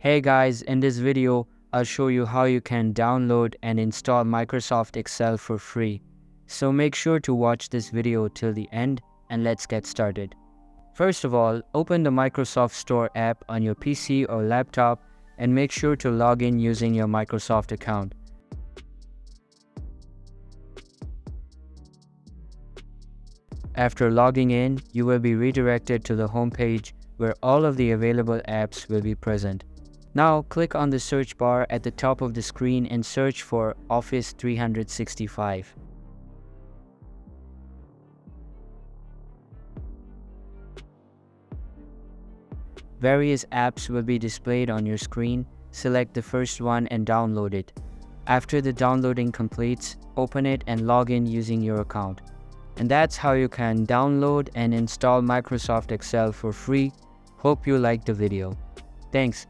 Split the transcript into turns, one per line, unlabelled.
Hey guys, in this video, I'll show you how you can download and install Microsoft Excel for free. So make sure to watch this video till the end and let's get started. First of all, open the Microsoft Store app on your PC or laptop and make sure to log in using your Microsoft account. After logging in, you will be redirected to the home page where all of the available apps will be present. Now click on the search bar at the top of the screen and search for Office 365. Various apps will be displayed on your screen. Select the first one and download it. After the downloading completes, open it and log in using your account. And that's how you can download and install Microsoft Excel for free. Hope you liked the video. Thanks.